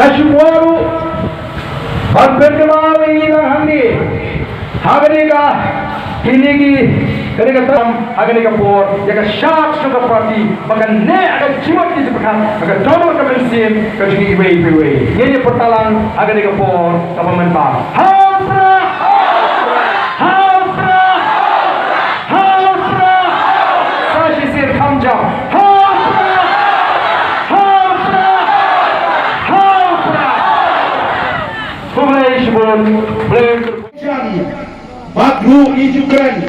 Kashiwaru Badbedamawi Handi Hagariga Hinigi Kanigatam Hagariga Port Yaga Sharp Sugar Party Makan Ne Aga Chimati Zipakan Aga Tono Kabensim Kajigi Way Yeni Portalang Hagariga Port Kapamenta Hapra Hapra Hapra Sashi Sir Kamjam Bagru ijukan,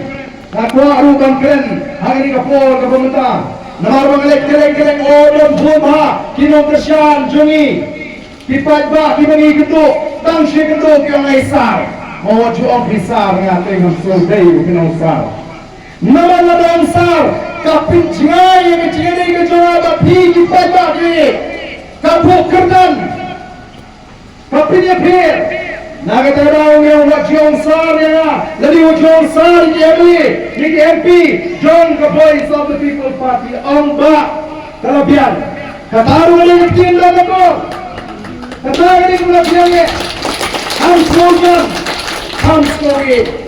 nakwa arukan keren, hari ini kapol ke pemerintah. Namar bangalek keleng odom bumha, kino kersian jungi, kipat bah kibagi ketuk, tangsi ketuk yang aisar. Mau jual pisar ngatai ngamsul day kino sar. Namar ladang sar, kapin jingai yang kecil ke jual bapi kipat bah kini, kapuk kerdan, kapinnya pir. Naga tahu yang wajib sar ya, jadi wajib sar di MP John Voice of the People Party Amba kelebihan. Kataru ada kecil dah kau, kataru ini kelebihannya. Ham story.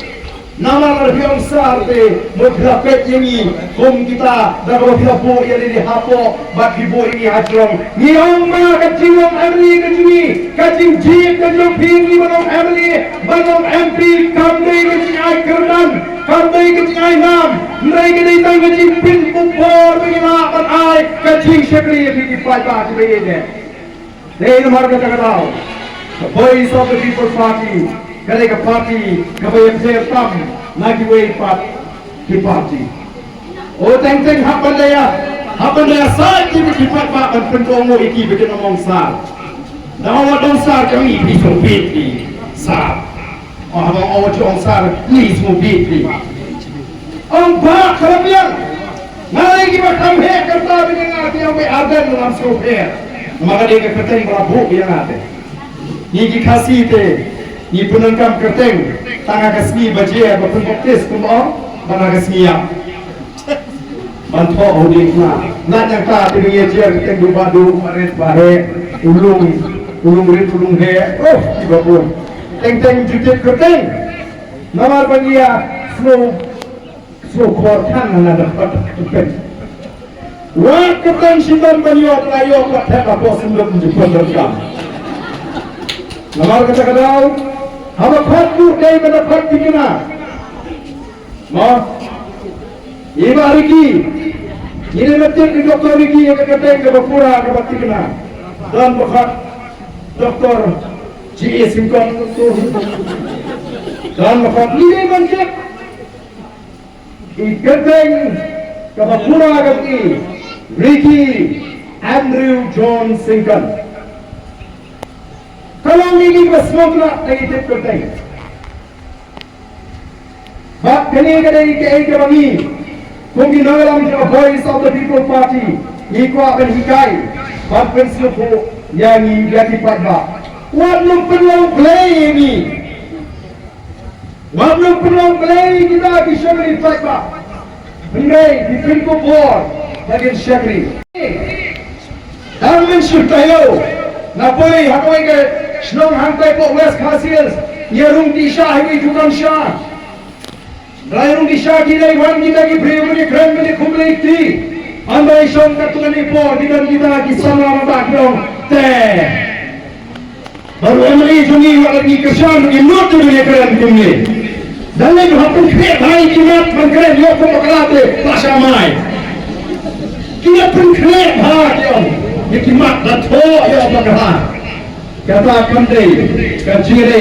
Nama kelebihan sar te berapet ini kom kita dah berapa yang di hapo bagi bo ini hajrong. Ni Amba kecil Emily kecil. Kacing jeep kacing pinggi banong Emily banong MP kambing kacing ay kerdan kambing kacing ay nam mereka datang kacing pin pupor bagaimana ay kacing syakri yang dikipai bah sebagainya. Dari nomor kata tahu Voice of the People Party kerja parti kebayang sertam lagi way parti. Oh teng hapan daya saat ini dikipai bah pentongo iki bikin omong sar. Nama donsar kami bisa beti sar. Abang awak donsar ni semua beti. Ambak kelebihan. Mari kita kami kerja dengan arti yang ada dalam software. Maka dia kerteng berabuk yang ada. Ni dikasih te, ni penengkam kerteng. Tangga kasmi bajia berpengotis kumor, tangga kasmi yang. Bantu audit nak yang tak terlihat dia kerteng berbadu maret bahe ulung he, oh, tiba pun. Teng jutet kerteng. Namar bagia slow korkan anda dapat kerteng. Wah kerteng sindan banyo layo kat apa sebelum jumpa rekam. Namar kata kadau, haba khatu dai mana khati kena. Ma iba riki. Ini metin di doktor riki yang kerteng ke bapura ke bati kena. Dan bakhat Doktor G.A. Simkon dan makan ini mancik iketeng kapapura kaki Ricky Andrew John Simkon. Kalau ini bersemua lagi tip keteng. Bak kini kadai ke bagi mungkin dalam Voice of the People Party ikut akan hikai bak pensiupu yang jadi pada walaupun perlu play ini walaupun perlu play kita bisa melihat pada mengenai di pintu bor bagi syakri dan mensyutayo napoi hakoi ke senong hantai po west khasias yerung di syah ini juga syah layung di syah kita iwan kita ki priori keren beli kumliti anda isom katukan ipo kita kisama mabakdong teh baru Emily jungi lagi kesan lagi not dunia keren kini dan lagi hapun kaya hai kimat mengkeren yo pemokalate pasamai kita pun keren hai yo kimat dato yo pengah kata pandai kacire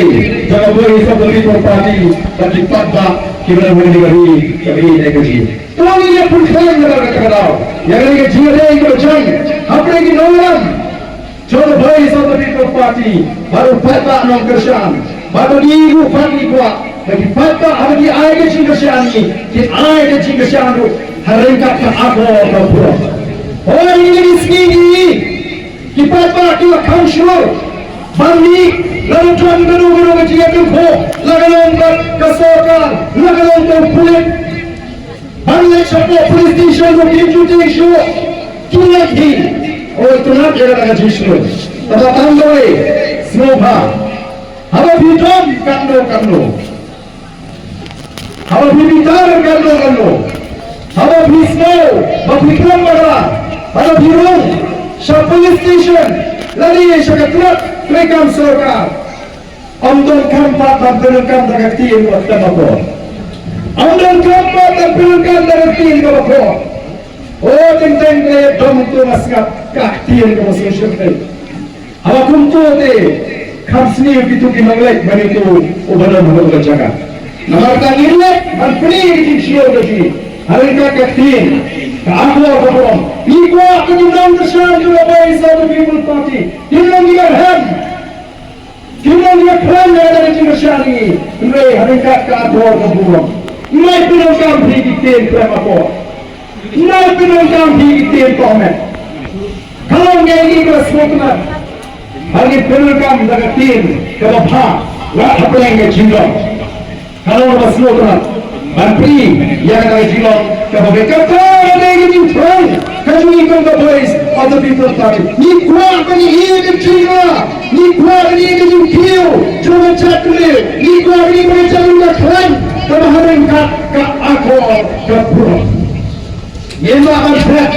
jaga Voice of the People Party bagi padba kita boleh diberi negeri tuan ini pun keren kata kau yang lagi kacire itu jang apa lagi nolam Jodoh Voice of the People Party baru pada non kersian baru diibu parti kuat bagi pada hari di ayat kersian ini di ayat kersian itu haringkat ke aku kapura orang ini segini kita pada kansur bani lalu tuan guru kecil itu lalu lompat kesokan lalu lompat pulit bani siapa police station itu kita isu lagi. Oh itu nak jaga dengan Yesus. Tabatang doy, Snowpa. Haba bidom kanno. Haba bibitar kanno. Haba bisno, babikram mara. Haba birong, sa police station. Lali sa katrat, rekam sorkar. Amdon kampat at pinagkan dagagtiin at tamako. Amdon kampat at pinagkan dagagtiin kamako. O tinteng kayo damto maskat kaktiin ka masasyon kayo. Hawa kumto te kapsni pitu kinanglek manito ubanan mga jaga. Namarta nilek manpuni ikin siyo dati. Harin ka kaktiin ka ako ako. Ikwa kanyang dasyan yung abay sa the People Party. Tinang iyan Kimon dia kran dari Indonesia ni, mereka hendak ke atur keburung. Mereka pinangkam hikitin berapa? Mereka pinangkam hikitin komen. Kalau ini bersemangat, hari pinangkam deketin ke bawah, wah apa yang kejilong? Kalau bersemangat, menteri yang kejilong ke bawah, kata ada yang kejilong. Kami ikut boys atau People Party. Ni kuat ni ia kecil, ni kuat ni kecil kio, cuma cakap ni kuat ni macam mana keren, tapi hari kat aku kapur. Ia macam berat,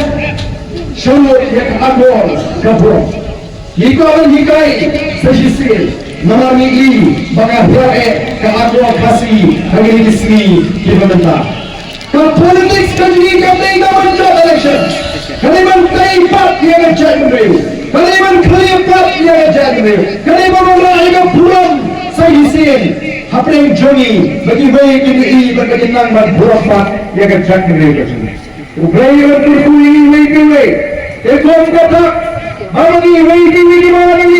semua yang aku kapur. Ni kuat ni kai sesisir, nama ni bagai berat ke aku kasih hari ini sini di mana. Kalau politik kami kami menjadi election. Kaliman taipat yang jadi mereka. Kaliman kelipat yang jadi mereka. Kaliman orang yang pulang sahisin. Apa yang joni bagi baik ini bagi nang berapa yang jadi mereka. Upaya yang berkuih ini. Ekor kata, hari ini di mana ini